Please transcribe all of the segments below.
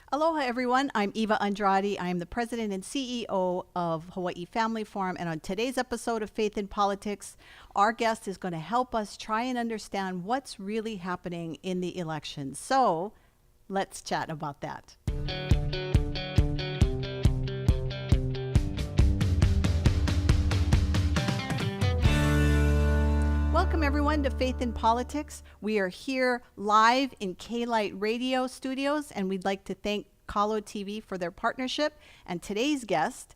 Aloha, everyone. I'm Eva Andrade. I am the president and CEO of Hawaii Family Farm. And on today's episode of Faith in Politics, our guest is going to help us try and understand what's really happening in the election. So let's chat about that. Welcome, everyone, to Faith in Politics. We are here live in K-Light Radio Studios, and we'd like to thank KALO TV for their partnership. And today's guest,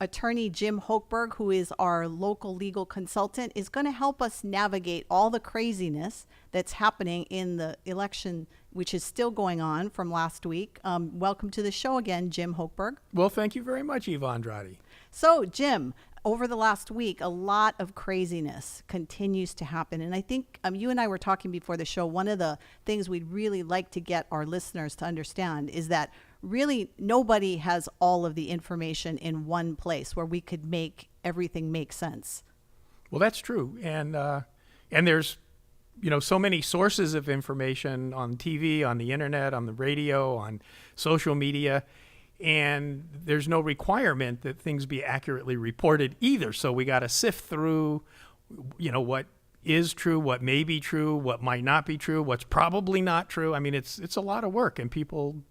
attorney Jim Hochberg, who is our local legal consultant, is going to help us navigate all the craziness that's happening in the election, which is still going on from last week. Welcome to the show again, Jim Hochberg. Well, thank you very much, Eva Andrade. So, Jim, over the last week, a lot of craziness continues to happen. And I think you and I were talking before the show. One of the things we'd really like to get our listeners to understand is that really nobody has all of the information in one place where we could make everything make sense. Well, that's true. And there's, so many sources of information on TV, on the internet, on the radio, on social media. And there's no requirement that things be accurately reported either. So we got to sift through, what is true, what may be true, what might not be true, what's probably not true. I mean, it's a lot of work, and people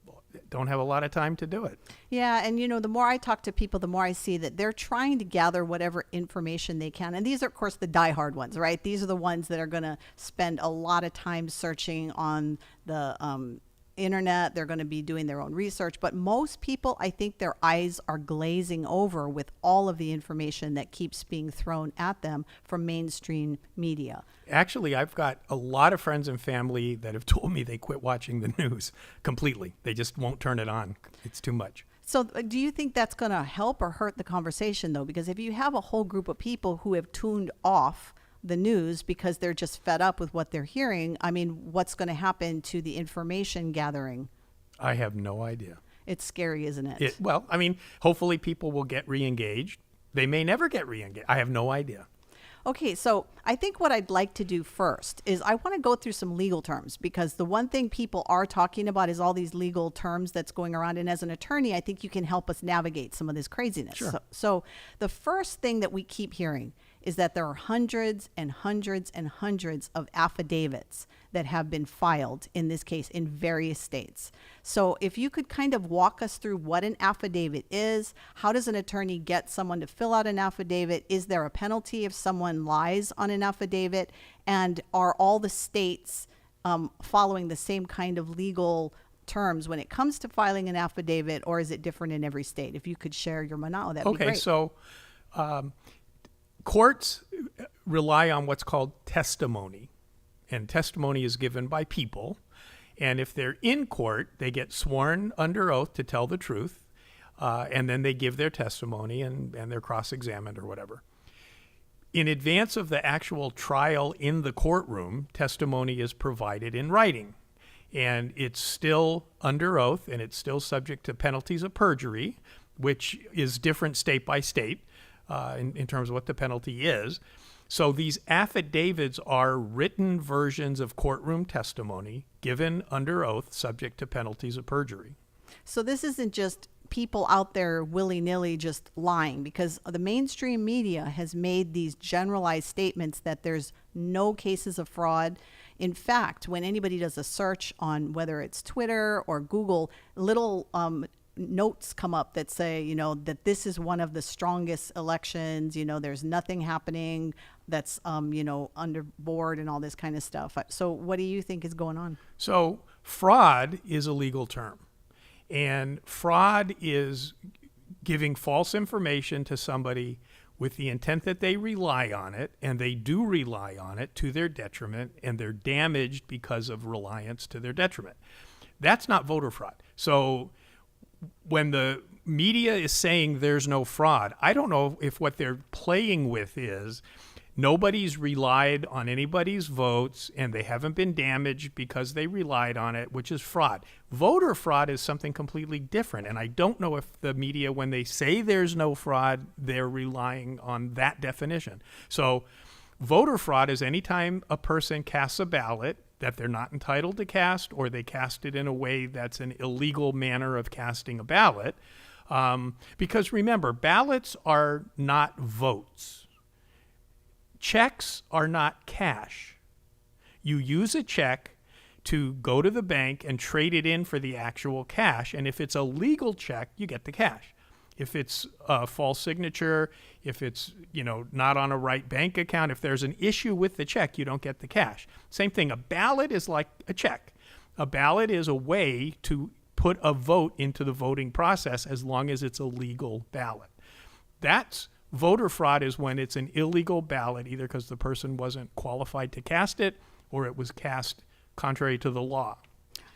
don't have a lot of time to do it. Yeah. And, the more I talk to people, the more I see that they're trying to gather whatever information they can. And these are, of course, the diehard ones, right? These are the ones that are going to spend a lot of time searching on the internet. They're going to be doing their own research, but most people, I think their eyes are glazing over with all of the information that keeps being thrown at them from mainstream media. Actually, I've got a lot of friends and family that have told me they quit watching the news completely. They just won't turn it on. It's too much. So do you think that's going to help or hurt the conversation, though? Because if you have a whole group of people who have tuned off the news because they're just fed up with what they're hearing, I mean, what's going to happen to the information gathering? I have no idea. It's scary, isn't it? Hopefully people will get re-engaged. They may never get re-engaged. I have no idea. Okay, so I think what I'd like to do first is I want to go through some legal terms, because the one thing people are talking about is all these legal terms that's going around. And as an attorney, I think you can help us navigate some of this craziness. Sure. So the first thing that we keep hearing is that there are hundreds and hundreds and hundreds of affidavits that have been filed, in this case, in various states. So if you could kind of walk us through what an affidavit is, how does an attorney get someone to fill out an affidavit? Is there a penalty if someone lies on an affidavit? And are all the states following the same kind of legal terms when it comes to filing an affidavit, or is it different in every state? If you could share your manao, that'd be great. Okay, so courts rely on what's called testimony, and testimony is given by people. And if they're in court, they get sworn under oath to tell the truth, and then they give their testimony and they're cross-examined or whatever. In advance of the actual trial in the courtroom, testimony is provided in writing, and it's still under oath, and it's still subject to penalties of perjury, which is different state by state. In terms of what the penalty is. So these affidavits are written versions of courtroom testimony given under oath subject to penalties of perjury. So this isn't just people out there willy-nilly just lying, because the mainstream media has made these generalized statements that there's no cases of fraud. In fact, when anybody does a search on whether it's Twitter or Google, little notes come up that say, that this is one of the strongest elections, there's nothing happening that's, underboard and all this kind of stuff. So what do you think is going on? So fraud is a legal term, and fraud is giving false information to somebody with the intent that they rely on it, and they do rely on it to their detriment, and they're damaged because of reliance to their detriment. That's not voter fraud. So when the media is saying there's no fraud, I don't know if what they're playing with is nobody's relied on anybody's votes and they haven't been damaged because they relied on it, which is fraud. Voter fraud is something completely different. And I don't know if the media, when they say there's no fraud, they're relying on that definition. So voter fraud is anytime a person casts a ballot that they're not entitled to cast, or they cast it in a way that's an illegal manner of casting a ballot. Because remember, ballots are not votes. Checks are not cash. You use a check to go to the bank and trade it in for the actual cash. And if it's a legal check, you get the cash. If it's a false signature, if it's, not on a right bank account, if there's an issue with the check, you don't get the cash. Same thing. A ballot is like a check. A ballot is a way to put a vote into the voting process as long as it's a legal ballot. That's voter fraud, is when it's an illegal ballot, either because the person wasn't qualified to cast it or it was cast contrary to the law.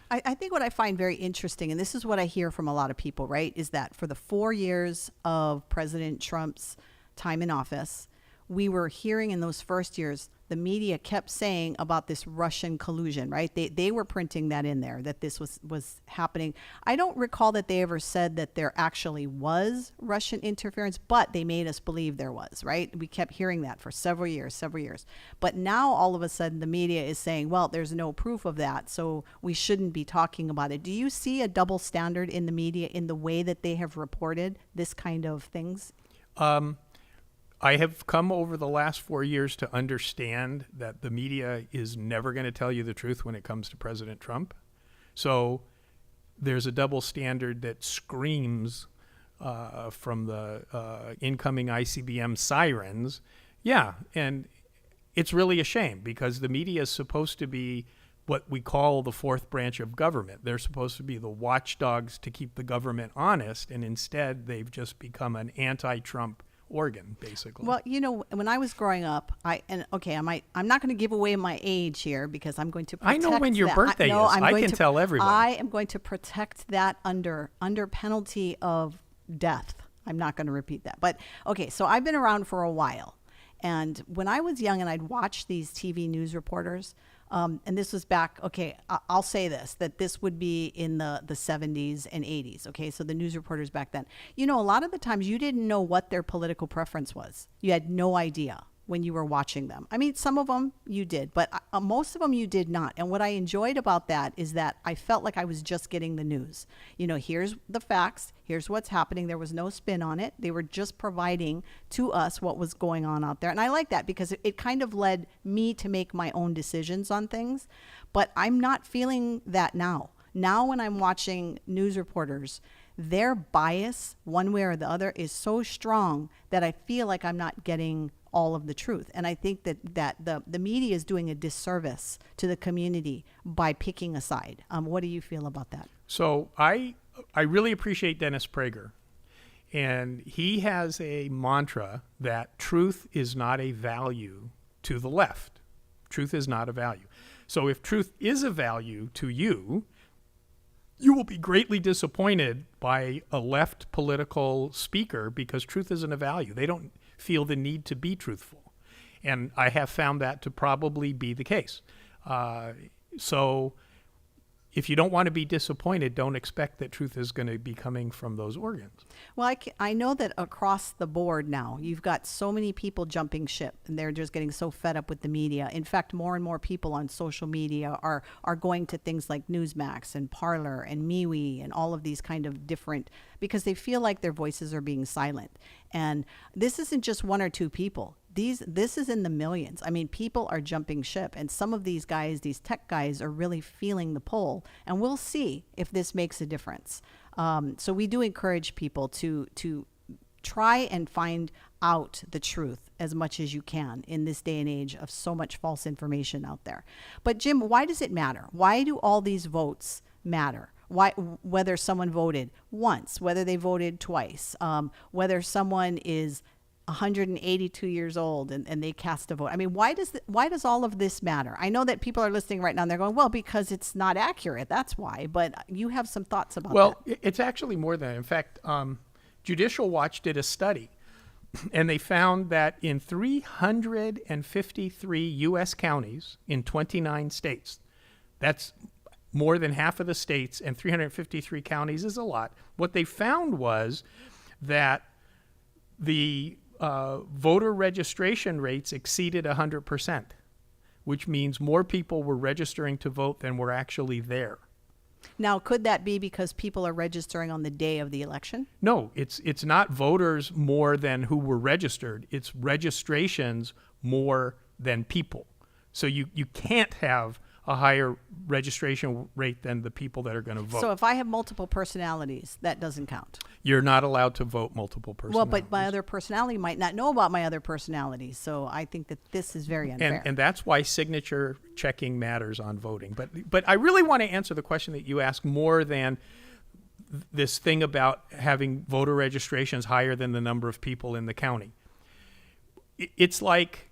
I think what I find very interesting, and this is what I hear from a lot of people, right, is that for the 4 years of President Trump's time in office, we were hearing in those first years, the media kept saying about this Russian collusion, right? They were printing that in there, that this was happening. I don't recall that they ever said that there actually was Russian interference, but they made us believe there was, right? We kept hearing that for several years. But now all of a sudden the media is saying, well, there's no proof of that, so we shouldn't be talking about it. Do you see a double standard in the media in the way that they have reported this kind of things? I have come over the last 4 years to understand that the media is never going to tell you the truth when it comes to President Trump. So there's a double standard that screams from the incoming ICBM sirens. Yeah, and it's really a shame, because the media is supposed to be what we call the fourth branch of government. They're supposed to be the watchdogs to keep the government honest, and instead they've just become an anti-Trump organ, basically. Well, when I was growing up, I'm not going to give away my age here, because I'm going to protect I know when your that. birthday is. I can tell everybody. I am going to protect that under penalty of death. I'm not going to repeat that. But okay, so I've been around for a while. And when I was young and I'd watch these TV news reporters, and this was back, I'll say this, that this would be in the 70s and 80s. Okay, so the news reporters back then, a lot of the times you didn't know what their political preference was. You had no idea when you were watching them. I mean, some of them you did, but most of them you did not. And what I enjoyed about that is that I felt like I was just getting the news. Here's the facts. Here's what's happening. There was no spin on it. They were just providing to us what was going on out there. And I like that, because it kind of led me to make my own decisions on things. But I'm not feeling that now. Now when I'm watching news reporters, their bias, one way or the other, is so strong that I feel like I'm not getting all of the truth. And I think that the media is doing a disservice to the community by picking a side. What do you feel about that? So I really appreciate Dennis Prager. And he has a mantra that truth is not a value to the left. Truth is not a value. So if truth is a value to you, you will be greatly disappointed by a left political speaker, because truth isn't a value. They don't feel the need to be truthful. And I have found that to probably be the case. So if you don't want to be disappointed, don't expect that truth is going to be coming from those organs. Well, I know that across the board now, you've got so many people jumping ship, and they're just getting so fed up with the media. In fact, more and more people on social media are going to things like Newsmax and Parler and MeWe and all of these kind of different, because they feel like their voices are being silent. And this isn't just one or two people. This is in the millions. I mean, people are jumping ship, and some of these guys, these tech guys, are really feeling the pull, and we'll see if this makes a difference. So we do encourage people to try and find out the truth as much as you can in this day and age of so much false information out there. But Jim, why does it matter? Why do all these votes matter? Why, whether someone voted once, whether they voted twice, whether someone is 182 years old and they cast a vote. I mean, why does all of this matter? I know that people are listening right now and they're going, well, because it's not accurate. That's why. But you have some thoughts about that. Well, it's actually more than that. In fact, Judicial Watch did a study, and they found that in 353 U.S. counties in 29 states, that's more than half of the states, and 353 counties is a lot. What they found was that the voter registration rates exceeded 100%, which means more people were registering to vote than were actually there. Now, could that be because people are registering on the day of the election? No, it's not voters more than who were registered. It's registrations more than people. So you can't have a higher registration rate than the people that are going to vote. So if I have multiple personalities, that doesn't count. You're not allowed to vote multiple personalities. Well, but my other personality might not know about my other personalities. So I think that this is very unfair. And that's why signature checking matters on voting. But I really want to answer the question that you asked more than this thing about having voter registrations higher than the number of people in the county. It's like,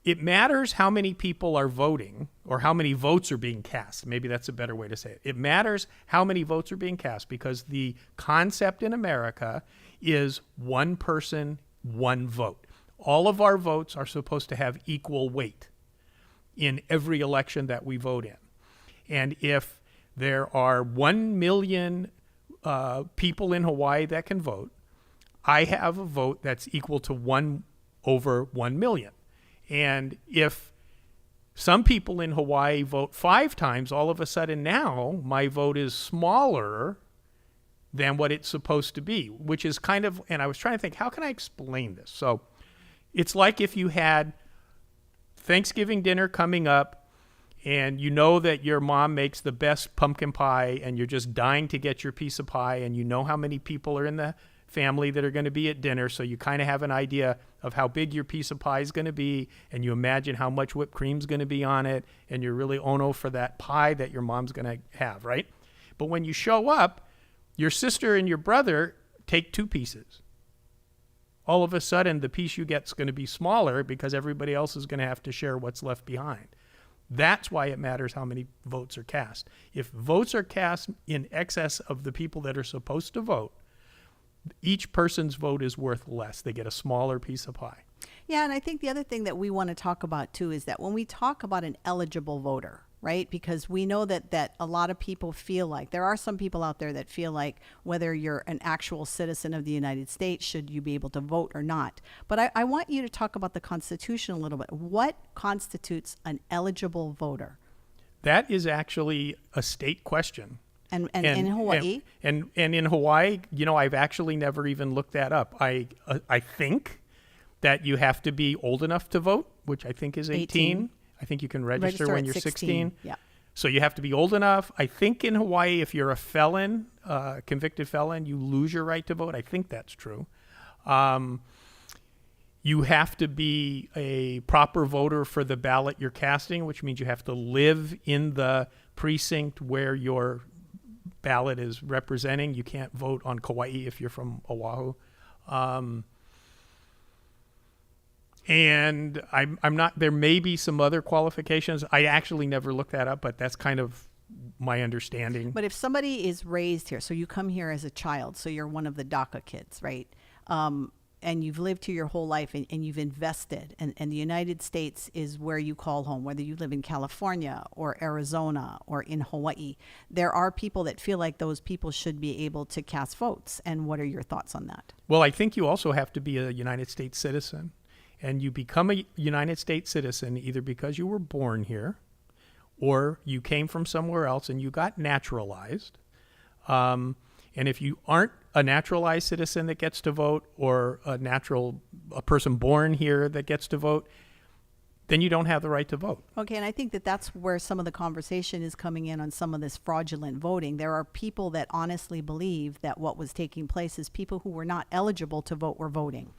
it matters how many people are voting or how many votes are being cast. Maybe that's a better way to say it. It matters how many votes are being cast because the concept in America is one person, one vote. All of our votes are supposed to have equal weight in every election that we vote in. And if there are 1 million people in Hawaii that can vote, I have a vote that's equal to 1 over 1 million. And if some people in Hawaii vote 5 times, all of a sudden now my vote is smaller than what it's supposed to be, which is kind of, and I was trying to think, how can I explain this? So it's like if you had Thanksgiving dinner coming up and you know that your mom makes the best pumpkin pie and you're just dying to get your piece of pie and you know how many people are in the family that are going to be at dinner, so you kind of have an idea of how big your piece of pie is going to be, and you imagine how much whipped cream is going to be on it, and you're really ono for that pie that your mom's going to have, right? But when you show up, your sister and your brother take 2 pieces. All of a sudden, the piece you get is going to be smaller because everybody else is going to have to share what's left behind. That's why it matters how many votes are cast. If votes are cast in excess of the people that are supposed to vote, each person's vote is worth less. They get a smaller piece of pie. Yeah, and I think the other thing that we want to talk about too is that when we talk about an eligible voter, right? Because we know that a lot of people feel like, there are some people out there that feel like whether you're an actual citizen of the United States, should you be able to vote or not. But I want you to talk about the Constitution a little bit. What constitutes an eligible voter? That is actually a state question. And in Hawaii? And in Hawaii, I've actually never even looked that up. I think that you have to be old enough to vote, which I think is 18. I think you can register when you're 16. Yeah. So you have to be old enough. I think in Hawaii, if you're a felon, convicted felon, you lose your right to vote. I think that's true. You have to be a proper voter for the ballot you're casting, which means you have to live in the precinct where your ballot is representing. You can't vote on Kauai if you're from Oahu. And I'm not, there may be some other qualifications. I actually never looked that up, but that's kind of my understanding. But if somebody is raised here, so you come here as a child, so you're one of the DACA kids, right? And you've lived here your whole life and you've invested, and the United States is where you call home, whether you live in California or Arizona or in Hawaii. There are people that feel like those people should be able to cast votes. And what are your thoughts on that? Well, I think you also have to be a United States citizen. And you become a United States citizen either because you were born here or you came from somewhere else and you got naturalized. And if you aren't a naturalized citizen that gets to vote or a person born here that gets to vote, then you don't have the right to vote. Okay, and I think that that's where some of the conversation is coming in on some of this fraudulent voting. There are people that honestly believe that what was taking place is people who were not eligible to vote were voting.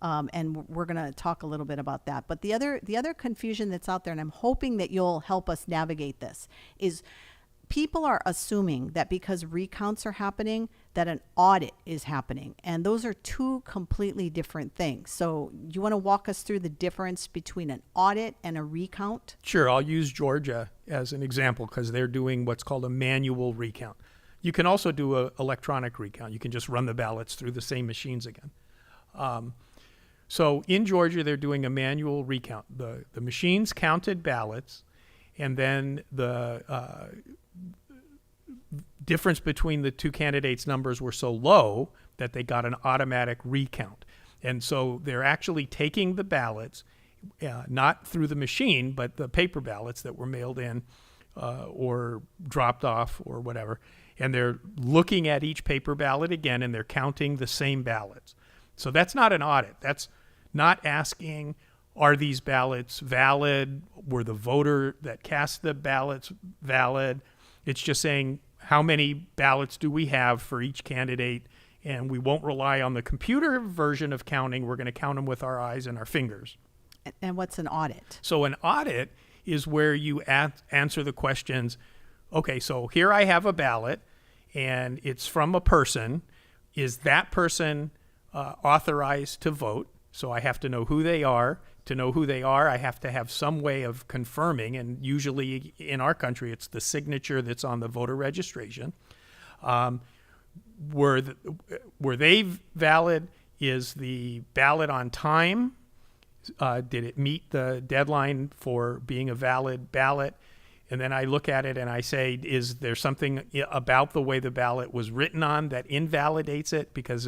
And we're going to talk a little bit about that. But the other confusion that's out there, and I'm hoping that you'll help us navigate this, is people are assuming that because recounts are happening, that an audit is happening. And those are 2 completely different things. So you want to walk us through the difference between an audit and a recount? Sure. I'll use Georgia as an example because they're doing what's called a manual recount. You can also do an electronic recount. You can just run the ballots through the same machines again. So in Georgia, they're doing a manual recount. The machines counted ballots, and then the difference between the 2 candidates' numbers were so low that they got an automatic recount. And so they're actually taking the ballots not through the machine, but the paper ballots that were mailed in or dropped off or whatever. And they're looking at each paper ballot again, and they're counting the same ballots. So that's not an audit. That's not asking, are these ballots valid? Were the voter that cast the ballots valid? It's just saying, how many ballots do we have for each candidate? And we won't rely on the computer version of counting. We're going to count them with our eyes and our fingers. And what's an audit? So an audit is where you answer the questions. Okay, so here I have a ballot, and it's from a person. Is that person authorized to vote? So I have to know who they are. To know who they are, I have to have some way of confirming, and usually in our country, it's the signature that's on the voter registration. Were they valid? Is the ballot on time? Did it meet the deadline for being a valid ballot? And then I look at it and I say, is there something about the way the ballot was written on that invalidates it? Because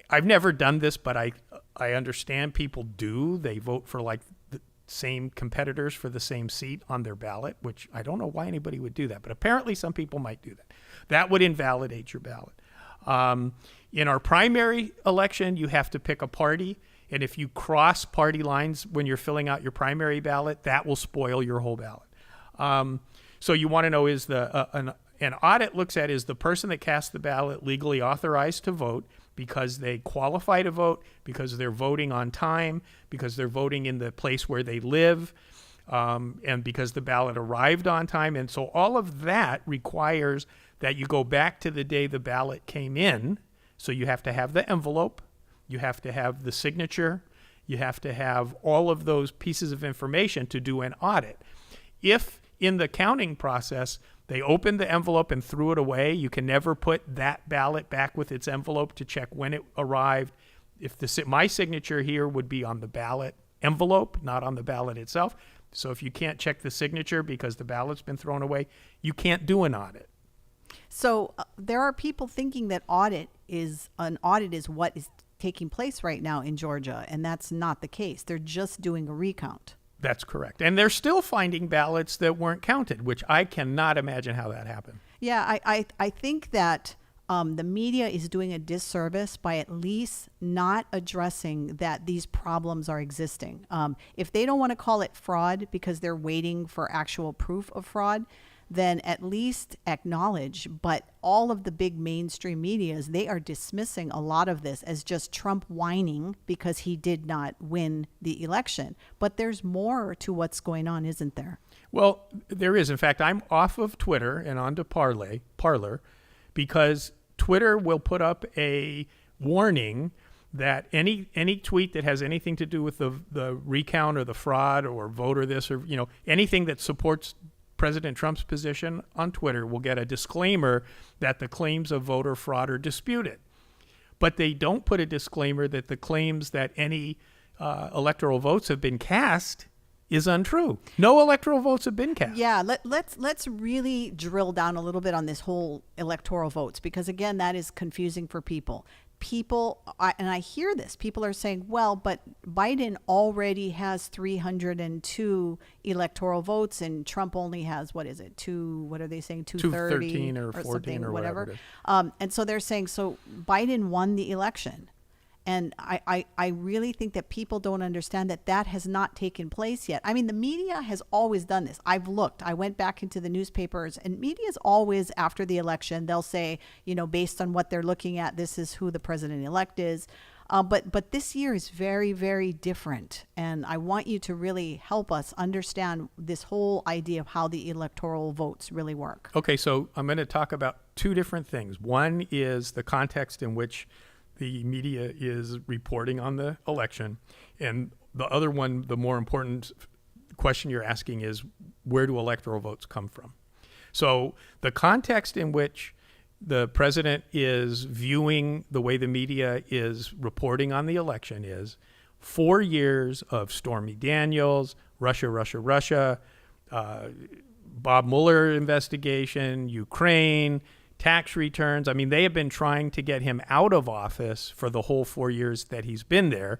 I've never done this, but I understand people do. They vote for like the same competitors for the same seat on their ballot, which I don't know why anybody would do that, but apparently some people might do that. That would invalidate your ballot. In our primary election, you have to pick a party, and if you cross party lines when you're filling out your primary ballot, that will spoil your whole ballot. So you want to know, is an audit looks at, is the person that cast the ballot legally authorized to vote because they qualify to vote, because they're voting on time, because they're voting in the place where they live, and because the ballot arrived on time. And so all of that requires that you go back to the day the ballot came in. So you have to have the envelope, you have to have the signature, you have to have all of those pieces of information to do an audit. If in the counting process they opened the envelope and threw it away, you can never put that ballot back with its envelope to check when it arrived. My signature here would be on the ballot envelope, not on the ballot itself. So if you can't check the signature because the ballot's been thrown away, you can't do an audit. So there are people thinking that audit is what is taking place right now in Georgia, and that's not the case. They're just doing a recount. That's correct. And they're still finding ballots that weren't counted, which I cannot imagine how that happened. Yeah, I think that the media is doing a disservice by at least not addressing that these problems are existing. If they don't want to call it fraud because they're waiting for actual proof of fraud, then at least acknowledge. But all of the big mainstream medias, they are dismissing a lot of this as just Trump whining because he did not win the election. But there's more to what's going on, isn't there? Well, there is. In fact, I'm off of Twitter and onto Parler because Twitter will put up a warning that any tweet that has anything to do with the recount or the fraud or voter this or anything that supports President Trump's position on Twitter will get a disclaimer that the claims of voter fraud are disputed. But they don't put a disclaimer that the claims that any electoral votes have been cast is untrue. No electoral votes have been cast. Yeah, let's really drill down a little bit on this whole electoral votes, because again, that is confusing for people. And I hear this, people are saying, well, but Biden already has 302 electoral votes and Trump only has, what are they saying, 213 or 14 something, or whatever it is. And so they're saying, so Biden won the election. And I really think that people don't understand that has not taken place yet. I mean, the media has always done this. I've looked. I went back into the newspapers, and media is always, after the election, they'll say, based on what they're looking at, this is who the president-elect is. But this year is very, very different. And I want you to really help us understand this whole idea of how the electoral votes really work. Okay, so I'm going to talk about two different things. One is the context in which the media is reporting on the election. And the other one, the more important question you're asking is, where do electoral votes come from? So the context in which the president is viewing the way the media is reporting on the election is 4 years of Stormy Daniels, Russia, Bob Mueller investigation, Ukraine, tax returns. I mean, they have been trying to get him out of office for the whole 4 years that he's been there.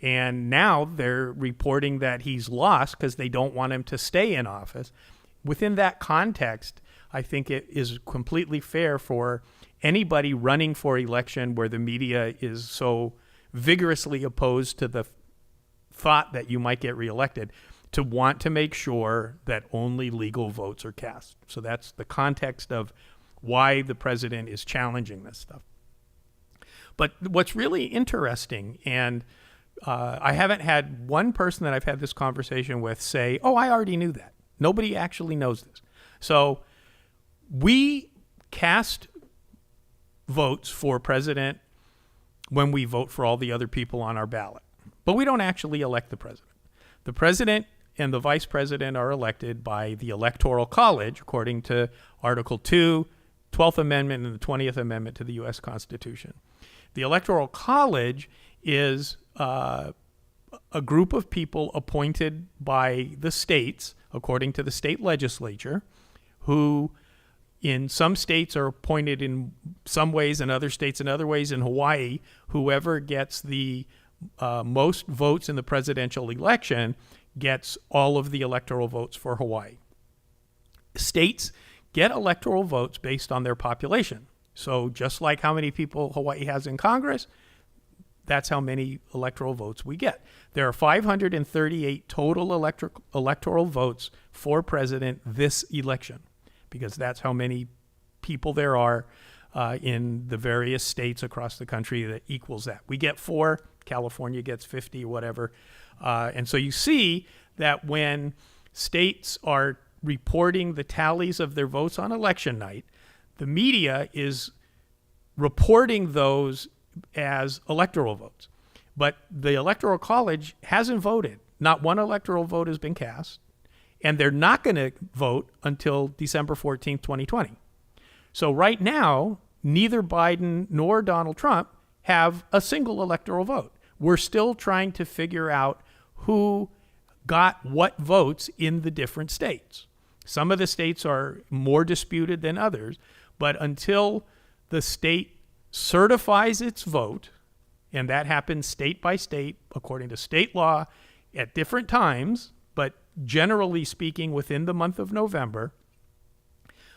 And now they're reporting that he's lost because they don't want him to stay in office. Within that context, I think it is completely fair for anybody running for election where the media is so vigorously opposed to the thought that you might get reelected to want to make sure that only legal votes are cast. So that's the context of why the president is challenging this stuff. But what's really interesting, and I haven't had one person that I've had this conversation with say, oh, I already knew that. Nobody actually knows this. So we cast votes for president when we vote for all the other people on our ballot. But we don't actually elect the president. The president and the vice president are elected by the Electoral College, according to Article 2, 12th Amendment, and the 20th Amendment to the U.S. Constitution. The Electoral College is a group of people appointed by the states, according to the state legislature, who in some states are appointed in some ways, in other states in other ways. In Hawaii, whoever gets the most votes in the presidential election gets all of the electoral votes for Hawaii. States get electoral votes based on their population. So just like how many people Hawaii has in Congress, that's how many electoral votes we get. There are 538 total electoral votes for president this election, because that's how many people there are in the various states across the country that equals that. We get 4, California gets 50 or whatever. And so you see that when states are reporting the tallies of their votes on election night, the media is reporting those as electoral votes. But the Electoral College hasn't voted. Not one electoral vote has been cast. And they're not going to vote until December 14th, 2020. So right now, neither Biden nor Donald Trump have a single electoral vote. We're still trying to figure out who got what votes in the different states. Some of the states are more disputed than others, but until the state certifies its vote, and that happens state by state according to state law at different times, but generally speaking within the month of November,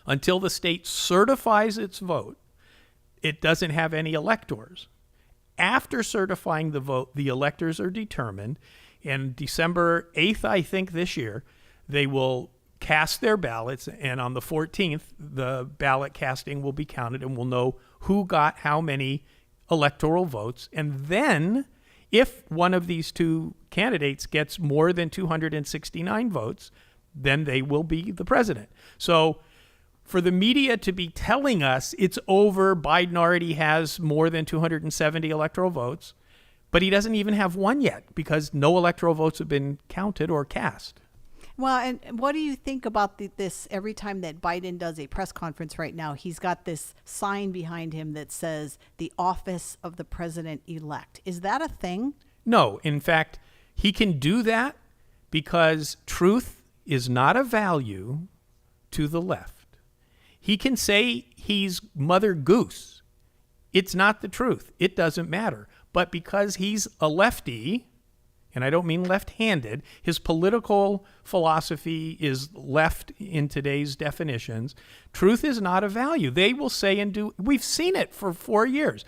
until the state certifies its vote, it doesn't have any electors. After certifying the vote, the electors are determined, and December 8th, I think this year, they will cast their ballots, and on the 14th, the ballot casting will be counted, and we'll know who got how many electoral votes. And then, if one of these two candidates gets more than 269 votes, then they will be the president. So for the media to be telling us it's over, Biden already has more than 270 electoral votes, but he doesn't even have one yet because no electoral votes have been counted or cast. Well, and what do you think about this? Every time that Biden does a press conference right now, he's got this sign behind him that says the office of the president-elect. Is that a thing? No. In fact, he can do that because truth is not a value to the left. He can say he's Mother Goose. It's not the truth. It doesn't matter. But because he's a lefty, and I don't mean left-handed, his political philosophy is left in today's definitions, truth is not a value. They will say and do, we've seen it for 4 years.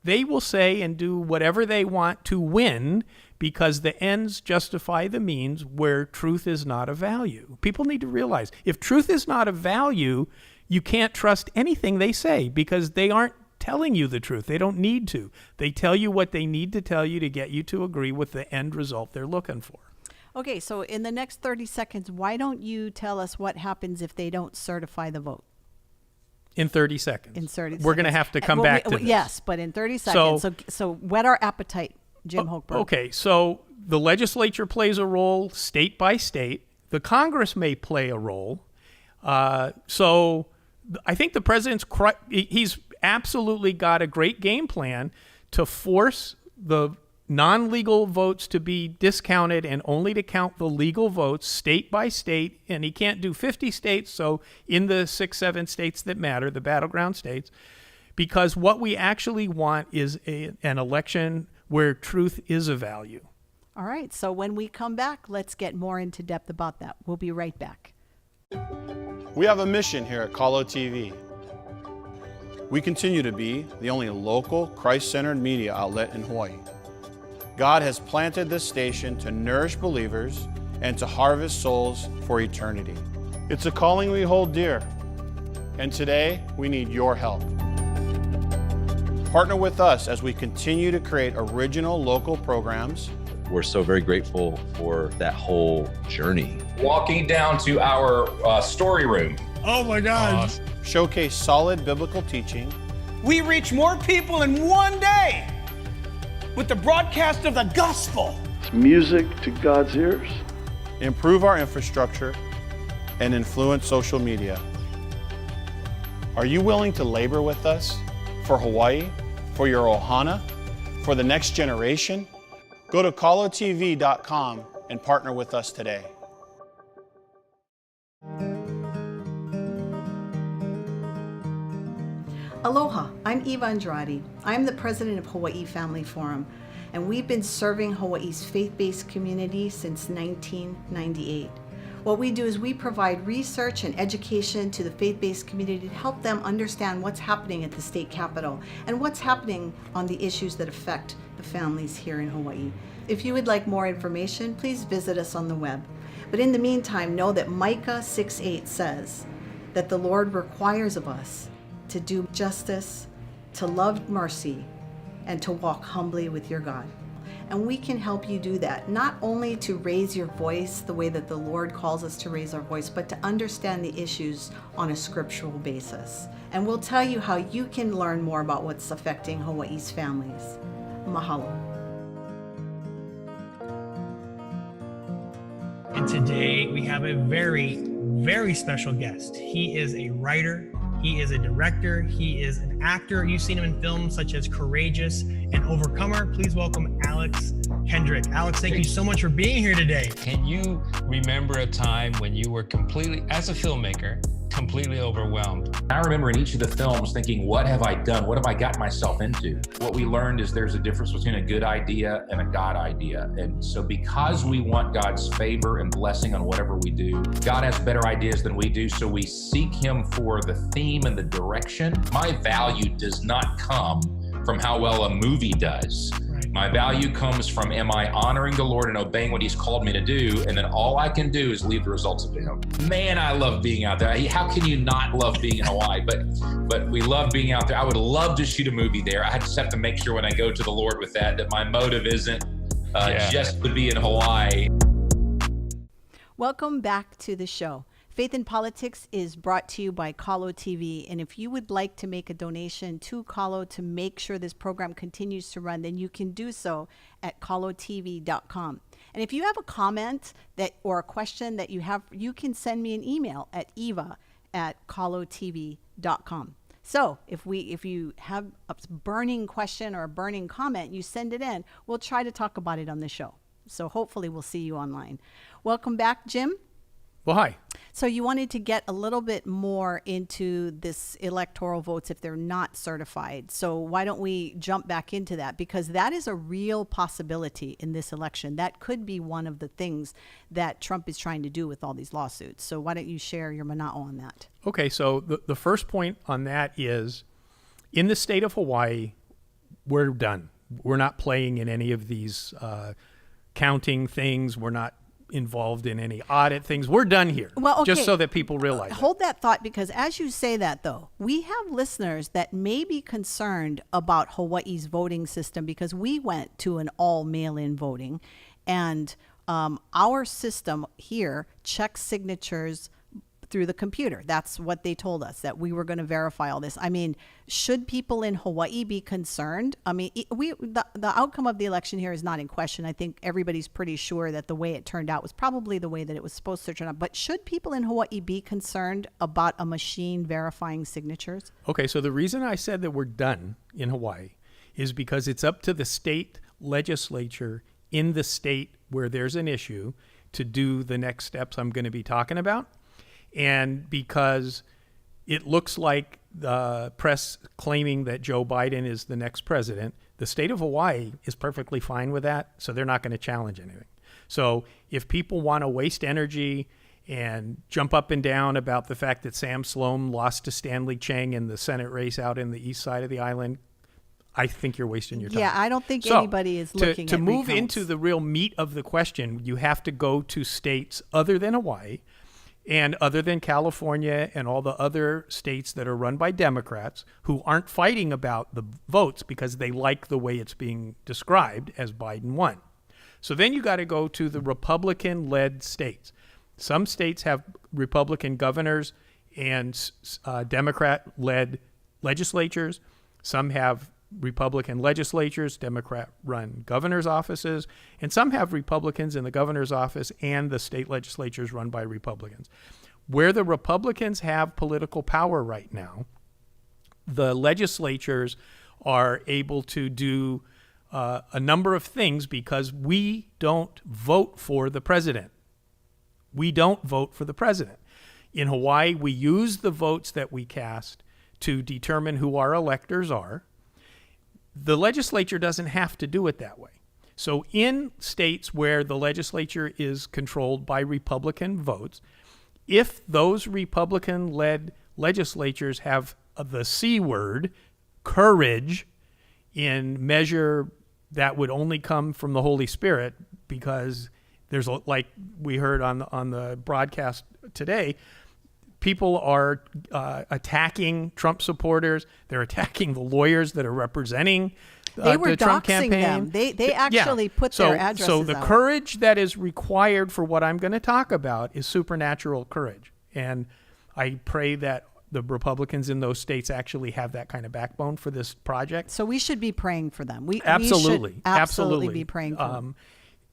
They will say and do whatever they want to win because the ends justify the means where truth is not a value. People need to realize if truth is not a value, you can't trust anything they say because they aren't telling you the truth. They don't need to. They tell you what they need to tell you to get you to agree with the end result they're looking for. Okay, so in the next 30 seconds, why don't you tell us what happens if they don't certify the vote? In 30 seconds. In 30 seconds. We're going to have to come back to this. Yes, but in 30 seconds. So whet our appetite, Jim Hochberg. Okay, so the legislature plays a role state by state. The Congress may play a role. So I think the president's he's absolutely got a great game plan to force the non-legal votes to be discounted and only to count the legal votes state by state. And he can't do 50 states, so in the 6-7 states that matter, the battleground states, because what we actually want is an election where truth is a value. All right, so when we come back, let's get more into depth about that. We'll be right back. We have a mission here at KALO TV. We continue to be the only local Christ-centered media outlet in Hawaii. God has planted this station to nourish believers and to harvest souls for eternity. It's a calling we hold dear, and today we need your help. Partner with us as we continue to create original local programs. We're so very grateful for that whole journey. Walking down to our story room. Oh my gosh. Showcase solid biblical teaching. We reach more people in one day with the broadcast of the gospel. It's music to God's ears. Improve our infrastructure and influence social media. Are you willing to labor with us for Hawaii, for your ohana, for the next generation? Go to kalotv.com and partner with us today. Aloha, I'm Eva Andrade. I'm the president of Hawaii Family Forum, and we've been serving Hawaii's faith-based community since 1998. What we do is we provide research and education to the faith-based community to help them understand what's happening at the state capitol and what's happening on the issues that affect the families here in Hawaii. If you would like more information, please visit us on the web. But in the meantime, know that Micah 6:8 says that the Lord requires of us to do justice, to love mercy, and to walk humbly with your God. And we can help you do that, not only to raise your voice the way that the Lord calls us to raise our voice, but to understand the issues on a scriptural basis. And we'll tell you how you can learn more about what's affecting Hawaii's families. Mahalo. And today we have a very, very special guest. He is a writer, he is a director, he is an actor. You've seen him in films such as Courageous and Overcomer. Please welcome Alex Kendrick. Alex, thank you so much for being here today. Can you remember a time when you were completely, as a filmmaker, completely overwhelmed? I remember in each of the films thinking, what have I done? What have I got myself into? What we learned is there's a difference between a good idea and a God idea. And so because we want God's favor and blessing on whatever we do, God has better ideas than we do. So we seek him for the theme and the direction. My value does not come from how well a movie does. My value comes from, am I honoring the Lord and obeying what he's called me to do? And then all I can do is leave the results up to him. Man, I love being out there. How can you not love being in Hawaii? But we love being out there. I would love to shoot a movie there. I just have to make sure when I go to the Lord with that my motive isn't just to be in Hawaii. Welcome back to the show. Faith in Politics is brought to you by KALO TV. And if you would like to make a donation to KALO to make sure this program continues to run, then you can do so at kalotv.com. And if you have a comment or a question that you have, you can send me an email at eva@kalotv.com. So if you have a burning question or a burning comment, you send it in. We'll try to talk about it on the show. So hopefully we'll see you online. Welcome back, Jim. Well, hi. So you wanted to get a little bit more into this electoral votes if they're not certified. So why don't we jump back into that? Because that is a real possibility in this election. That could be one of the things that Trump is trying to do with all these lawsuits. So why don't you share your mana'o on that? Okay, so the first point on that is, in the state of Hawaii, we're done. We're not playing in any of these counting things. We're not involved in any audit things. We're done here. Well, okay. Just so that people realize. Hold that thought, because as you say that, though, we have listeners that may be concerned about Hawaii's voting system, because we went to an all mail-in voting, and our system here checks signatures through the computer. That's what they told us, that we were going to verify all this. I mean, should people in Hawaii be concerned? I mean, the outcome of the election here is not in question. I think everybody's pretty sure that the way it turned out was probably the way that it was supposed to turn out. But should people in Hawaii be concerned about a machine verifying signatures? Okay, so the reason I said that we're done in Hawaii is because it's up to the state legislature in the state where there's an issue to do the next steps I'm going to be talking about. And because it looks like the press claiming that Joe Biden is the next president, The state of Hawaii is perfectly fine with that, so they're not going to challenge anything. So if people want to waste energy and jump up and down about the fact that Sam Sloan lost to Stanley Cheng in the Senate race out in the east side of the island, I think you're wasting your time. Yeah, I don't think anybody is looking to at move recounts. into the real meat of the question, you have to go to states other than Hawaii and other than California and all the other states that are run by Democrats who aren't fighting about the votes because they like the way it's being described as Biden won. So then you got to go to the Republican-led states. Some states have Republican governors and Democrat-led legislatures. Some have Republican legislatures, Democrat-run governor's offices, and some have Republicans in the governor's office and the state legislatures run by Republicans. Where the Republicans have political power right now, the legislatures are able to do a number of things because we don't vote for the president. We don't vote for the president. In Hawaii, we use the votes that we cast to determine who our electors are. The legislature doesn't have to do it that way. So in states where the legislature is controlled by Republican votes, if those Republican-led legislatures have the C word, courage, in measure that would only come from the Holy Spirit, because there's, like we heard on the broadcast today, people are attacking Trump supporters. They're attacking the lawyers that are representing they were the Trump doxing campaign. them. They actually put their addresses So the out. courage that is required for what I'm going to talk about is supernatural courage. And I pray that the Republicans in those states actually have that kind of backbone for this project. So we should be praying for them. We Absolutely. should absolutely be praying for them.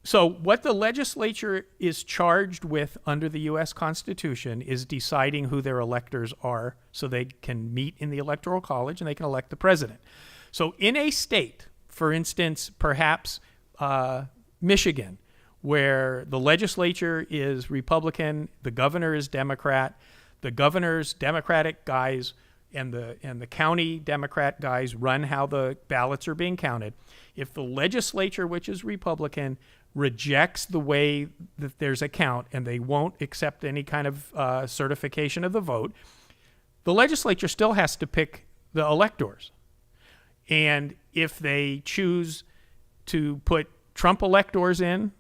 So what the legislature is charged with under the U.S. Constitution is deciding who their electors are so they can meet in the Electoral College and they can elect the president. So in a state, for instance, perhaps Michigan, where the legislature is Republican, the governor is Democrat, the governor's Democratic guys and the county Democrat guys run how the ballots are being counted. If the legislature, which is Republican, rejects the way that there's a count and they won't accept any kind of certification of the vote, the legislature still has to pick the electors. And if they choose to put Trump electors in,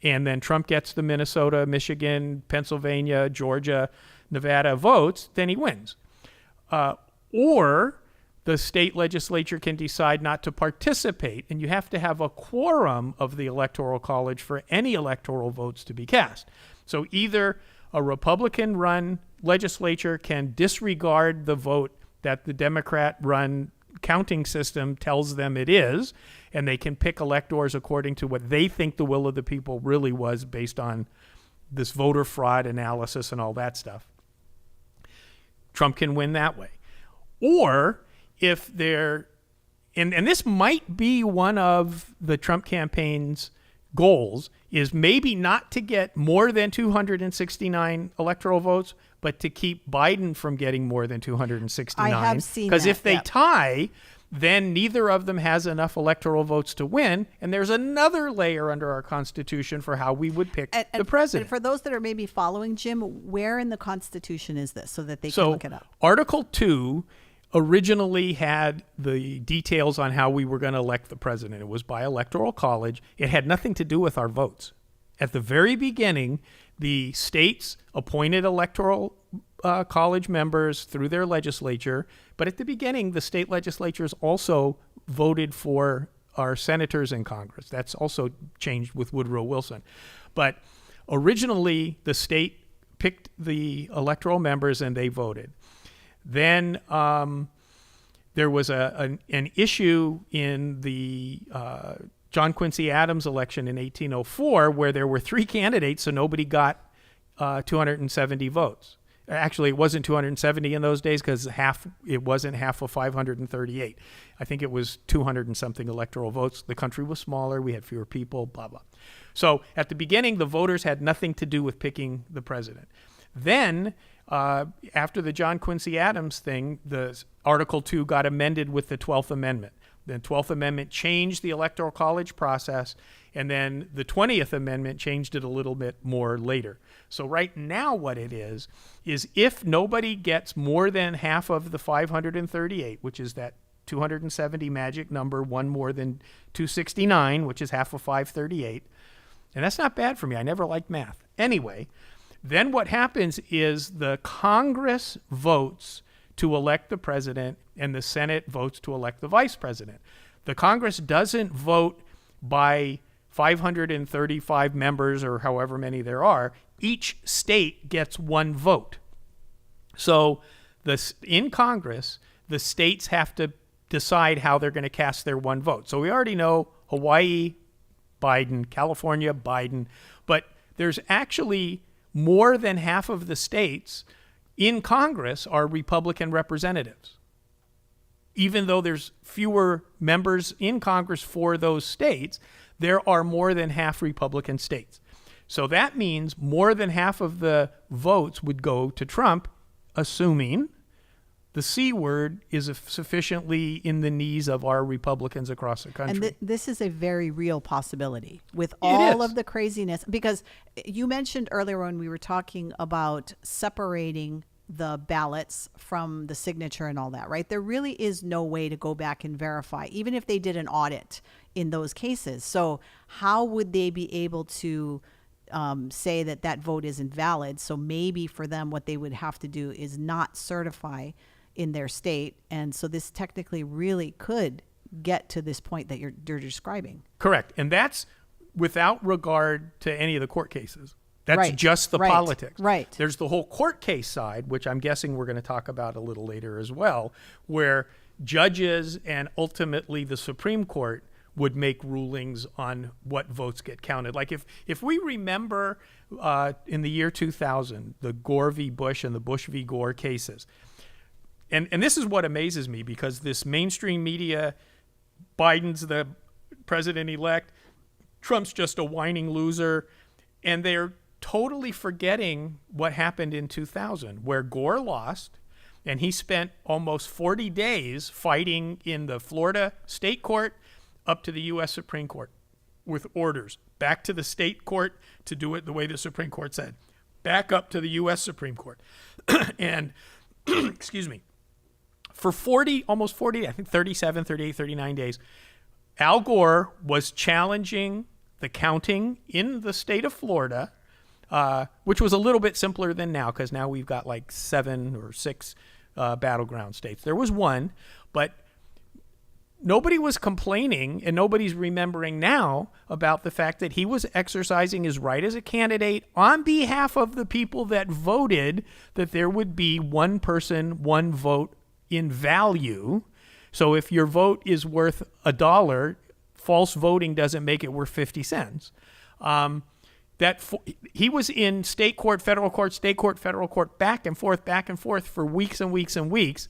and then Trump gets the Minnesota, Michigan, Pennsylvania, Georgia, Nevada votes, then he wins. Or the state legislature can decide not to participate, and you have to have a quorum of the Electoral College for any electoral votes to be cast. So either a Republican-run legislature can disregard the vote that the Democrat-run counting system tells them it is, and they can pick electors according to what they think the will of the people really was based on this voter fraud analysis and all that stuff. Trump can win that way. Or if they're, and this might be one of the Trump campaign's goals, is maybe not to get more than 269 electoral votes, but to keep Biden from getting more than 269. I have seen because that, if they yep. tie, then neither of them has enough electoral votes to win, and there's another layer under our Constitution for how we would pick the president. And for those that are maybe following, Jim, where in the Constitution is this so that they can look it up? Article 2 originally had the details on how we were going to elect the president. It was by Electoral College. It had nothing to do with our votes. At the very beginning, the states appointed Electoral College members through their legislature, but at the beginning, the state legislatures also voted for our senators in Congress. That's also changed with Woodrow Wilson. But originally, the state picked the electoral members and they voted. Then there was an issue in the John Quincy Adams election in 1804 where there were three candidates, so nobody got 270 votes. Actually, it wasn't 270 in those days because it wasn't half of 538. I think it was 200 and something electoral votes. The country was smaller. We had fewer people, blah, blah. So at the beginning, the voters had nothing to do with picking the president. Then after the John Quincy Adams thing, the Article 2 got amended with the 12th Amendment. The 12th Amendment changed the Electoral College process, and then the 20th Amendment changed it a little bit more later. So right now what it is if nobody gets more than half of the 538, which is that 270 magic number, one more than 269, which is half of 538, and that's not bad for me. I never liked math. Anyway, then what happens is the Congress votes to elect the president, and the Senate votes to elect the vice president. The Congress doesn't vote by 535 members or however many there are. Each state gets one vote. So in Congress, the states have to decide how they're going to cast their one vote. So we already know Hawaii, Biden, California, Biden, but there's actually more than half of the states in Congress are Republican representatives. Even though there's fewer members in Congress for those states, there are more than half Republican states. So that means more than half of the votes would go to Trump, assuming the C word is sufficiently in the knees of our Republicans across the country. And this is a very real possibility with all of the craziness, because you mentioned earlier when we were talking about separating the ballots from the signature and all that, right? There really is no way to go back and verify, even if they did an audit in those cases. So how would they be able to say that that vote isn't valid? So maybe for them, what they would have to do is not certify in their state. And so this technically really could get to this point that you're describing. Correct. And that's without regard to any of the court cases. That's just the politics. Right. There's the whole court case side, which I'm guessing we're going to talk about a little later as well, where judges and ultimately the Supreme Court would make rulings on what votes get counted. Like if we remember in the year 2000, the Gore v. Bush and the Bush v. Gore cases, and this is what amazes me, because this mainstream media, Biden's the president-elect, Trump's just a whining loser, and they're totally forgetting what happened in 2000, where Gore lost, and he spent almost 40 days fighting in the Florida state court up to the U.S. Supreme Court with orders, back to the state court to do it the way the Supreme Court said, back up to the U.S. Supreme Court. And, excuse me, for almost 40, I think 37, 38, 39 days, Al Gore was challenging the counting in the state of Florida, which was a little bit simpler than now, because now we've got like 7 or 6 battleground states. There was one, but nobody was complaining, and nobody's remembering now about the fact that he was exercising his right as a candidate on behalf of the people that voted that there would be one person, one vote in value. So if your vote is worth $1, false voting doesn't make it worth 50 cents. He was in state court, federal court, state court, federal court, back and forth for weeks and weeks and weeks,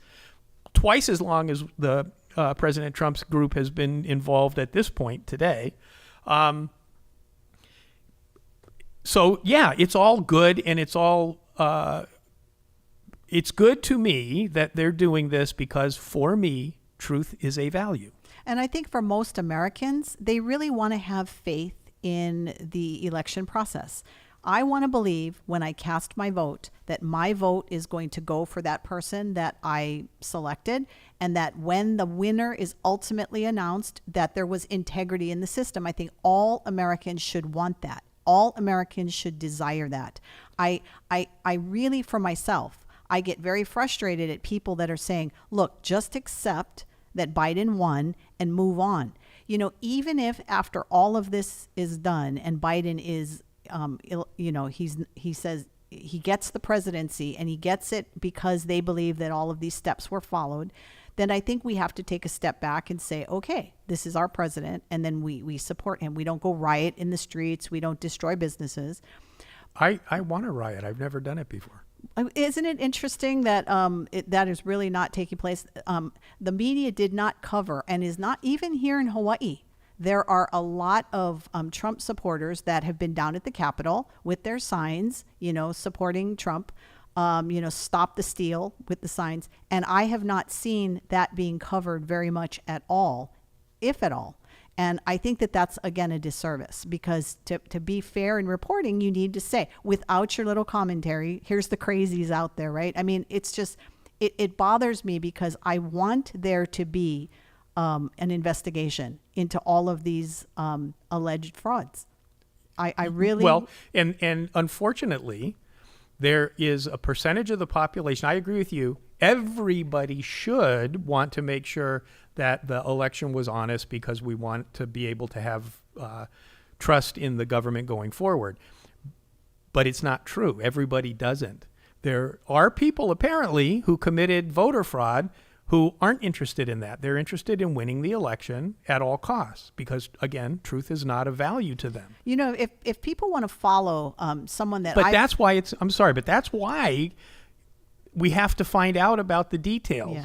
twice as long as the President Trump's group has been involved at this point today. So yeah, it's all good, and it's all it's good to me that they're doing this, because for me, truth is a value. And I think for most Americans, they really want to have faith in the election process. I want to believe when I cast my vote that my vote is going to go for that person that I selected, and that when the winner is ultimately announced, that there was integrity in the system. I think all Americans should want that. All Americans should desire that. I really, for myself, I get very frustrated at people that are saying, look, just accept that Biden won and move on. You know, even if after all of this is done and Biden is, he says he gets the presidency and he gets it because they believe that all of these steps were followed, then I think we have to take a step back and say, okay, this is our president, and then we support him. We don't go riot in the streets. We don't destroy businesses. I want to riot. I've never done it before. Isn't it interesting that that is really not taking place? The media did not cover, and is not even here in Hawaii. There are a lot of Trump supporters that have been down at the Capitol with their signs, supporting Trump, stop the steal with the signs. And I have not seen that being covered very much at all if at all. And I think that that's, again, a disservice, because to be fair in reporting, you need to say, without your little commentary, here's the crazies out there, right? I mean, it's just, it bothers me because I want there to be an investigation into all of these alleged frauds. I really... Well, and unfortunately, there is a percentage of the population, I agree with you, everybody should want to make sure that the election was honest because we want to be able to have trust in the government going forward. But it's not true. Everybody doesn't. There are people apparently who committed voter fraud who aren't interested in that. They're interested in winning the election at all costs because, again, truth is not of value to them. You know, if people want to follow someone that... But that's why it's... I'm sorry, but that's why we have to find out about the details.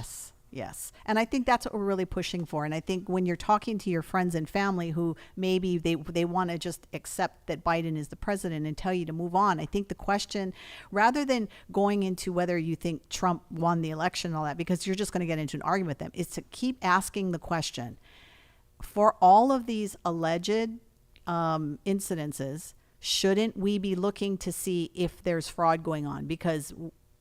Yes. And I think that's what we're really pushing for. And I think when you're talking to your friends and family who maybe they want to just accept that Biden is the president and tell you to move on, I think the question, rather than going into whether you think Trump won the election and all that, because you're just going to get into an argument with them, is to keep asking the question, for all of these alleged incidences, shouldn't we be looking to see if there's fraud going on? Because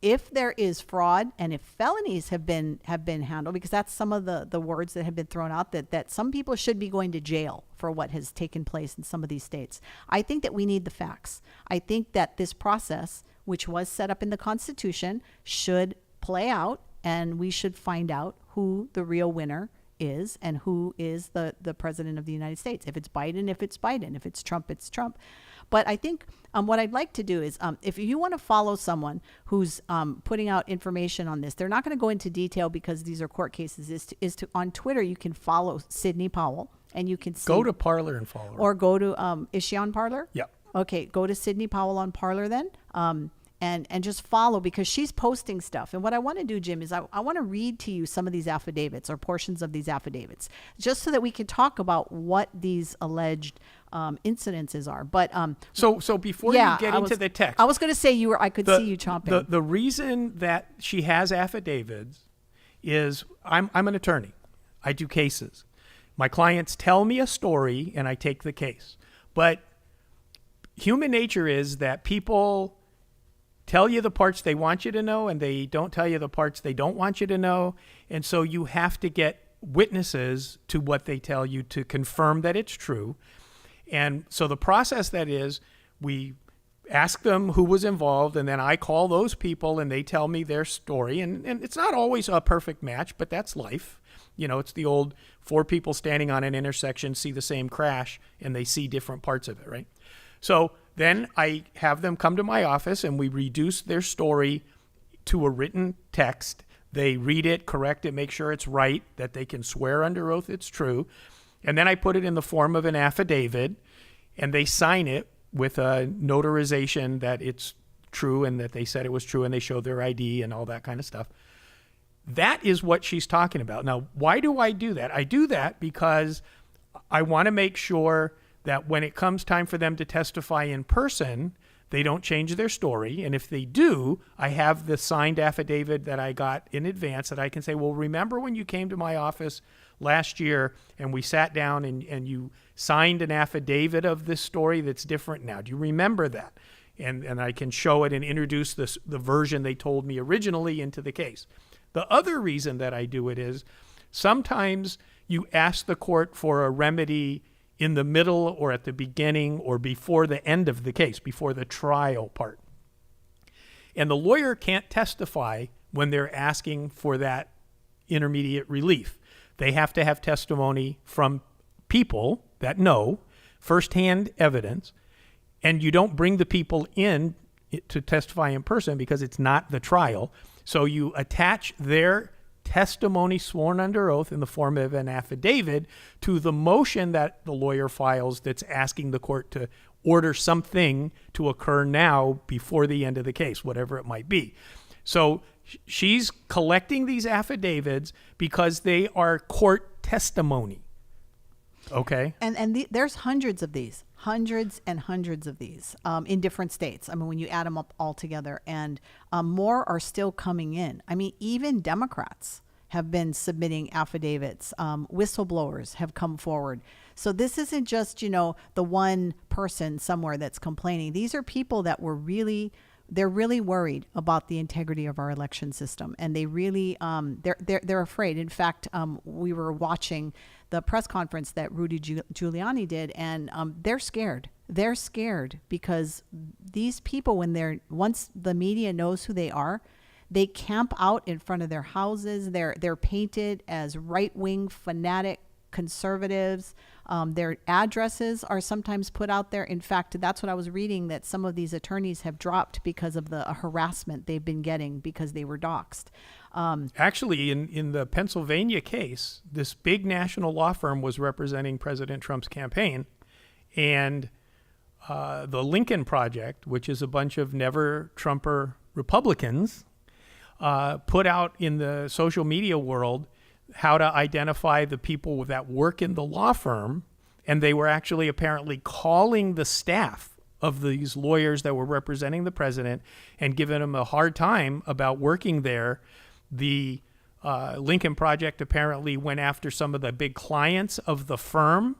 if there is fraud and if felonies have been handled, because that's some of the words that have been thrown out, that some people should be going to jail for what has taken place in some of these states. I think that we need the facts. I think that this process, which was set up in the Constitution, should play out, and we should find out who the real winner is and who is the president of the United States. If it's Biden, if it's Biden. If it's Trump, it's Trump. But I think what I'd like to do is, if you want to follow someone who's putting out information on this, they're not going to go into detail because these are court cases, is to on Twitter, you can follow Sidney Powell and you can see. Go to Parler and follow her. Or go to, is she on Parler? Yeah. Okay, go to Sidney Powell on Parler then. And just follow, because she's posting stuff. And what I want to do, Jim, is I want to read to you some of these affidavits or portions of these affidavits, just so that we can talk about what these alleged incidences are. But so before you get into the text, I was going to say I could see you chomping. The reason that she has affidavits is I'm an attorney. I do cases. My clients tell me a story and I take the case. But human nature is that people tell you the parts they want you to know and they don't tell you the parts they don't want you to know. And so you have to get witnesses to what they tell you to confirm that it's true. And so the process that is, we ask them who was involved, and then I call those people and they tell me their story. And it's not always a perfect match, but that's life. You know, it's the old 4 people standing on an intersection see the same crash and they see different parts of it, right? So then I have them come to my office and we reduce their story to a written text. They read it, correct it, make sure it's right, that they can swear under oath it's true. And then I put it in the form of an affidavit and they sign it with a notarization that it's true and that they said it was true and they showed their ID and all that kind of stuff. That is what she's talking about. Now, why do I do that? I do that because I want to make sure that when it comes time for them to testify in person, they don't change their story. And if they do, I have the signed affidavit that I got in advance that I can say, well, remember when you came to my office last year and we sat down and you signed an affidavit of this story that's different now? Do you remember that? And I can show it and introduce the version they told me originally into the case. The other reason that I do it is sometimes you ask the court for a remedy in the middle or at the beginning or before the end of the case, before the trial part. And the lawyer can't testify when they're asking for that intermediate relief. They have to have testimony from people that know, firsthand evidence, and you don't bring the people in to testify in person because it's not the trial. So you attach their testimony sworn under oath in the form of an affidavit to the motion that the lawyer files that's asking the court to order something to occur now before the end of the case, whatever it might be. So she's collecting these affidavits because they are court testimony. Okay. And there's hundreds of these, hundreds and hundreds of these in different states. I mean, when you add them up all together, and more are still coming in. I mean, even Democrats have been submitting affidavits. Whistleblowers have come forward. So this isn't just, the one person somewhere that's complaining. These are people that they're really worried about the integrity of our election system, and they really they're afraid. In fact, we were watching the press conference that Rudy Giuliani did, and they're scared. They're scared because these people, once the media knows who they are, they camp out in front of their houses. They're painted as right-wing fanatic conservatives. Their addresses are sometimes put out there. In fact, that's what I was reading, that some of these attorneys have dropped because of the harassment they've been getting because they were doxxed. Actually, in the Pennsylvania case, this big national law firm was representing President Trump's campaign, and the Lincoln Project, which is a bunch of never-Trumper Republicans, put out in the social media world how to identify the people that work in the law firm, and they were actually apparently calling the staff of these lawyers that were representing the president and giving them a hard time about working there. The Lincoln Project apparently went after some of the big clients of the firm,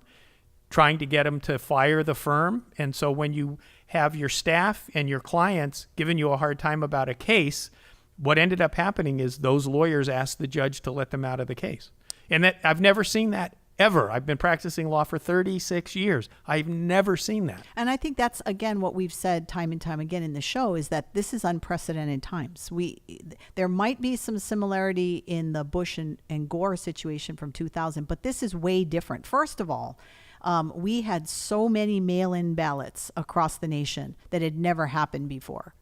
trying to get them to fire the firm. And so when you have your staff and your clients giving you a hard time about a case, what ended up happening is those lawyers asked the judge to let them out of the case. And that I've never seen that ever. I've been practicing law for 36 years. I've never seen that. And I think that's, again, what we've said time and time again in the show, is that this is unprecedented times. There might be some similarity in the Bush and Gore situation from 2000, but this is way different. First of all, we had so many mail-in ballots across the nation that had never happened before.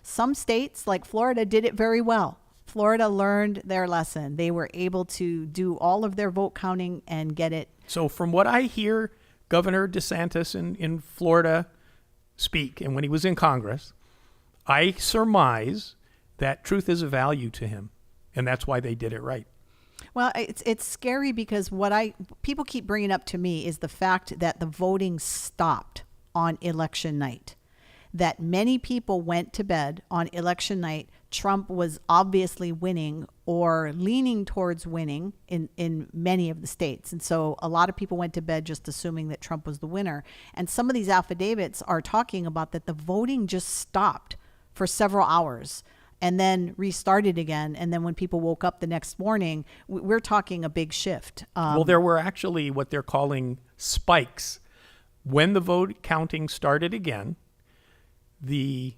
Some states like Florida did it very well. Florida learned their lesson. They were able to do all of their vote counting and get it. So from what I hear Governor DeSantis in Florida speak, and when he was in Congress, I surmise that truth is a value to him, and that's why they did it right. Well, it's scary because people keep bringing up to me is the fact that the voting stopped on election night. That many people went to bed on election night. Trump was obviously winning or leaning towards winning in many of the states. And so a lot of people went to bed just assuming that Trump was the winner. And some of these affidavits are talking about that the voting just stopped for several hours and then restarted again. And then when people woke up the next morning, we're talking a big shift. Well, there were actually what they're calling spikes. When the vote counting started again, the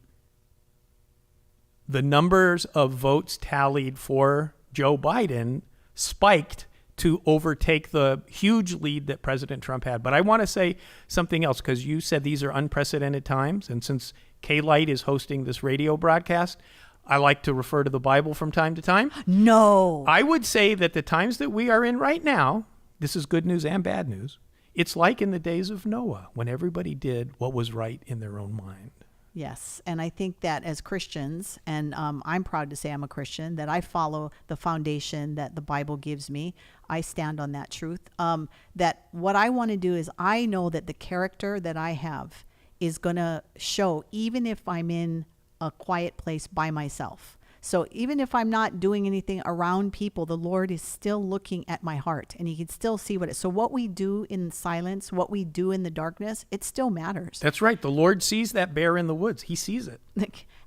numbers of votes tallied for Joe Biden spiked to overtake the huge lead that President Trump had. But I want to say something else, because you said these are unprecedented times. And since K-Light is hosting this radio broadcast, I like to refer to the Bible from time to time. No. I would say that the times that we are in right now, this is good news and bad news. It's like in the days of Noah, when everybody did what was right in their own mind. Yes. And I think that as Christians, and I'm proud to say I'm a Christian, that I follow the foundation that the Bible gives me. I stand on that truth. That what I want to do is, I know that the character that I have is going to show even if I'm in a quiet place by myself. So even if I'm not doing anything around people, the Lord is still looking at my heart, and he can still see what it is. So what we do in silence, what we do in the darkness, it still matters. That's right. The Lord sees that bear in the woods. He sees it.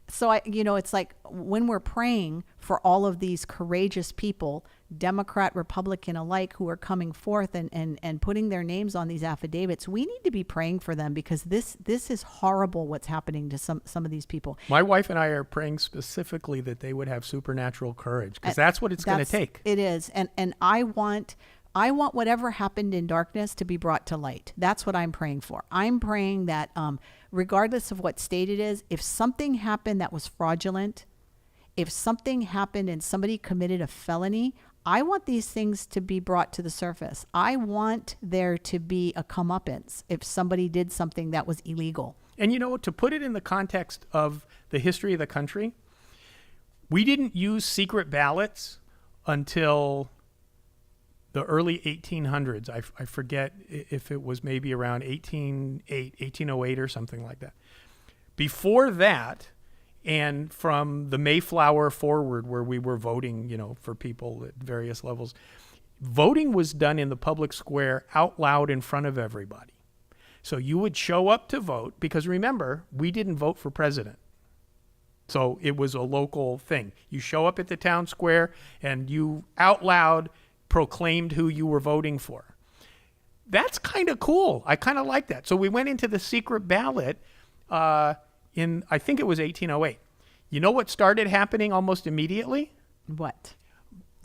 So it's like when we're praying for all of these courageous people, Democrat, Republican alike, who are coming forth and putting their names on these affidavits, we need to be praying for them, because this is horrible what's happening to some of these people. My wife and I are praying specifically that they would have supernatural courage, because that's what it's going to take. It is. And I want whatever happened in darkness to be brought to light. That's what I'm praying for. I'm praying that regardless of what state it is, if something happened that was fraudulent, if something happened and somebody committed a felony, I want these things to be brought to the surface. I want there to be a comeuppance if somebody did something that was illegal. And to put it in the context of the history of the country, we didn't use secret ballots until the early 1800s. I forget if it was maybe around 1808 or something like that. Before that, And from the Mayflower forward, where we were voting, you know, for people at various levels, voting was done in the public square out loud in front of everybody. So you would show up to vote, because remember, we didn't vote for president. So it was a local thing. You show up at the town square and you out loud proclaimed who you were voting for. That's kind of cool. I kind of like that. So we went into the secret ballot in, I think it was 1808. You know what started happening almost immediately? What?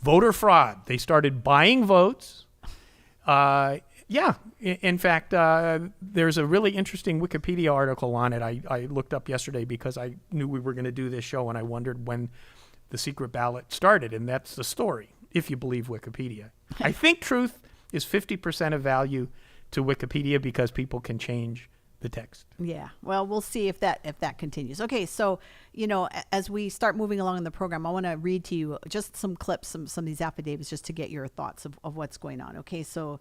Voter fraud. They started buying votes. Yeah. In fact, there's a really interesting Wikipedia article on it I looked up yesterday because I knew we were going to do this show, and I wondered when the secret ballot started, and that's the story, if you believe Wikipedia. I think truth is 50% of value to Wikipedia because people can change the text. Yeah. Well, we'll see if that continues. Okay. So, you know, as we start moving along in the program, I want to read to you just some clips, some of these affidavits, just to get your thoughts of what's going on. Okay. So,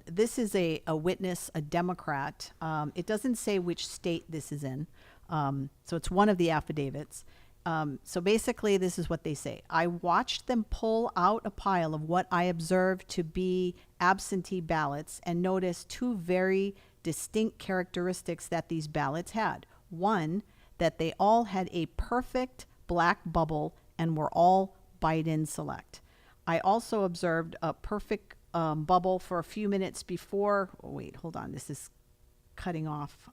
this is a witness, a Democrat. It doesn't say which state this is in. So it's one of the affidavits. So basically, this is what they say. I watched them pull out a pile of what I observed to be absentee ballots and noticed two very distinct characteristics that these ballots had. One, that they all had a perfect black bubble and were all Biden select. I also observed a perfect bubble for a few minutes before. Oh, wait, hold on. This is cutting off.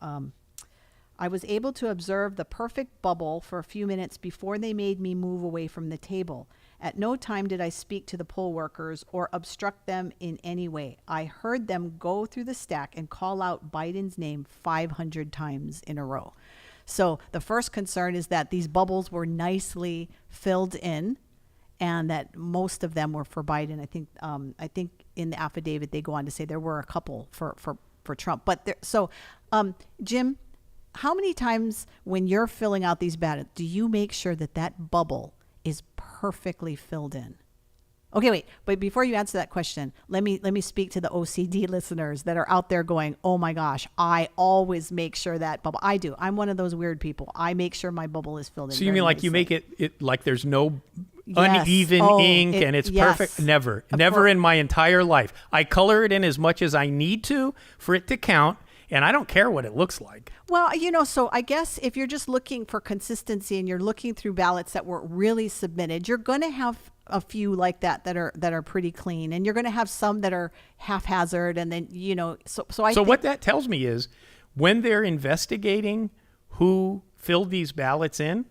I was able to observe the perfect bubble for a few minutes before they made me move away from the table. At no time did I speak to the poll workers or obstruct them in any way. I heard them go through the stack and call out Biden's name 500 times in a row. So the first concern is that these bubbles were nicely filled in, and that most of them were for Biden. I think in the affidavit they go on to say there were a couple for Trump. But Jim, how many times when you're filling out these ballots do you make sure that bubble is perfectly filled in? Okay, wait. But before you answer that question, let me speak to the OCD listeners that are out there going, "Oh my gosh, I always make sure that bubble." I do. I'm one of those weird people. I make sure my bubble is filled in. So you mean like nicely. you make it like there's no Yes. uneven ink and it's yes. perfect? Never in my entire life. I color it in as much as I need to for it to count, and I don't care what it looks like. Well, you know, so I guess if you're just looking for consistency and you're looking through ballots that were really submitted, you're going to have a few like that are pretty clean, and you're going to have some that are haphazard, and then, you know, so what that tells me is when they're investigating who filled these ballots in,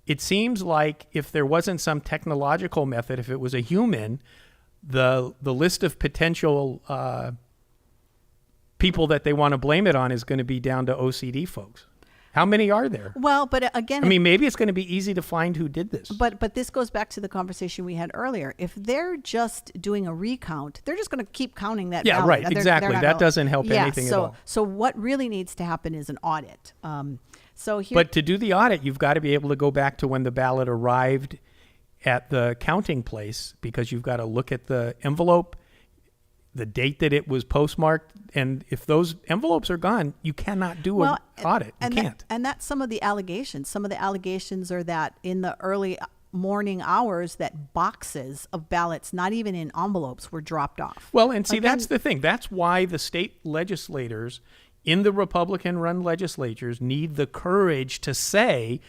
it seems like if there wasn't some technological method, if it was a human, the list of potential people that they want to blame it on is going to be down to OCD folks. How many are there? Well, but again, I mean, maybe it's going to be easy to find who did this. But this goes back to the conversation we had earlier. If they're just doing a recount, they're just going to keep counting that. Yeah, ballot. right. Exactly. That doesn't help anything at all. So what really needs to happen is an audit. But to do the audit, you've got to be able to go back to when the ballot arrived at the counting place, because you've got to look at the envelope, the date that it was postmarked, and if those envelopes are gone, you cannot do an audit. You can't. And that's some of the allegations. Some of the allegations are that in the early morning hours that boxes of ballots, not even in envelopes, were dropped off. Well, and see, that's the thing. That's why the state legislators in the Republican-run legislatures need the courage to say,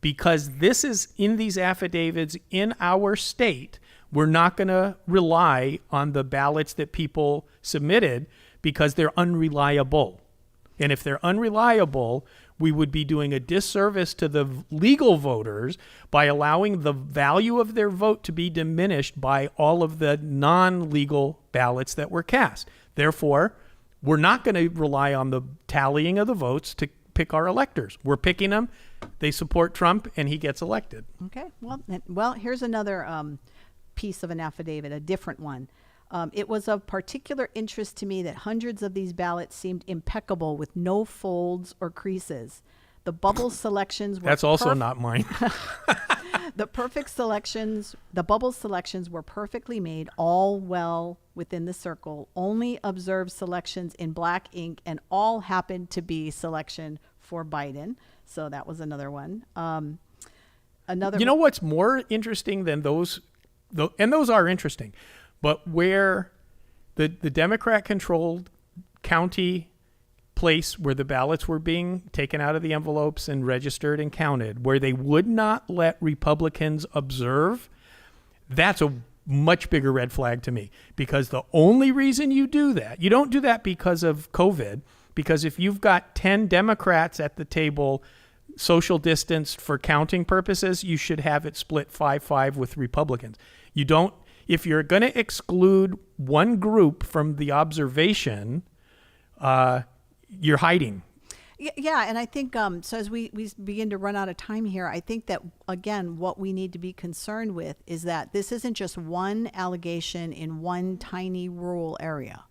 because this is in these affidavits in our state, we're not going to rely on the ballots that people submitted because they're unreliable. And if they're unreliable, we would be doing a disservice to the legal voters by allowing the value of their vote to be diminished by all of the non-legal ballots that were cast. Therefore, we're not going to rely on the tallying of the votes to pick our electors. We're picking them. They support Trump, and he gets elected. Okay. Well, here's another piece of an affidavit, a different one. It was of particular interest to me that hundreds of these ballots seemed impeccable with no folds or creases. The bubble selections were That's also not mine. The perfect selections, the bubble selections were perfectly made, all well within the circle. Only observed selections in black ink, and all happened to be selection for Biden. So that was another one. Another. You know what's more interesting than those, and those are interesting, but where the Democrat-controlled county place where the ballots were being taken out of the envelopes and registered and counted, where they would not let Republicans observe, that's a much bigger red flag to me. Because the only reason you do that, you don't do that because of COVID, because if you've got 10 Democrats at the table social distanced for counting purposes, you should have it split 5-5 with Republicans. You don't, if you're going to exclude one group from the observation, you're hiding. Yeah, and I think so as we begin to run out of time here, I think that, again, what we need to be concerned with is that this isn't just one allegation in one tiny rural area.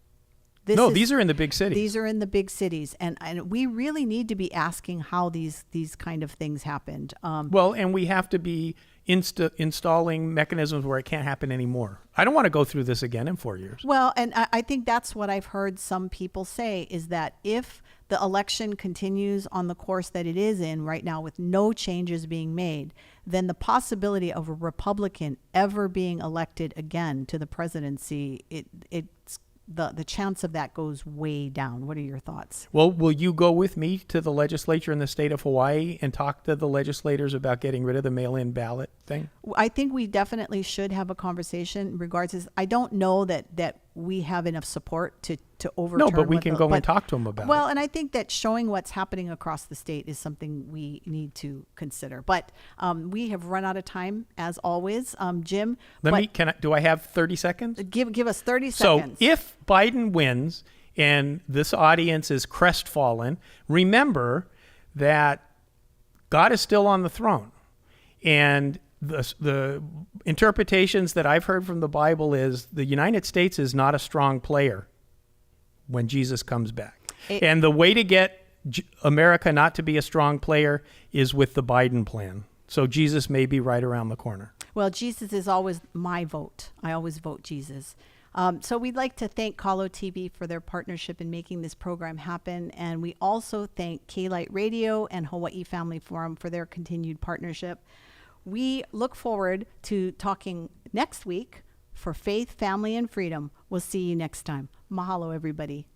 These are in the big cities. These are in the big cities, and we really need to be asking how these kind of things happened. Well, and we have to be installing mechanisms where it can't happen anymore. I don't want to go through this again in 4 years. Well, and I think that's what I've heard some people say, is that if the election continues on the course that it is in right now with no changes being made, then the possibility of a Republican ever being elected again to the presidency, it's the chance of that goes way down. What are your thoughts? Well, will you go with me to the legislature in the state of Hawaii and talk to the legislators about getting rid of the mail-in ballot thing? I think we definitely should have a conversation in regards to this. I don't know that we have enough support to overturn. No, but we can go and talk to them about it. Well, and I think that showing what's happening across the state is something we need to consider. But we have run out of time, as always. Jim, do I have 30 seconds? Give us 30 seconds. So if Biden wins and this audience is crestfallen, remember that God is still on the throne. And the interpretations that I've heard from the Bible is the United States is not a strong player when Jesus comes back. And the way to get America not to be a strong player is with the Biden plan. So Jesus may be right around the corner. Well, Jesus is always my vote. I always vote Jesus. So we'd like to thank KALO TV for their partnership in making this program happen. And we also thank K-Lite Radio and Hawaii Family Forum for their continued partnership. We look forward to talking next week for Faith, Family, and Freedom. We'll see you next time. Mahalo, everybody.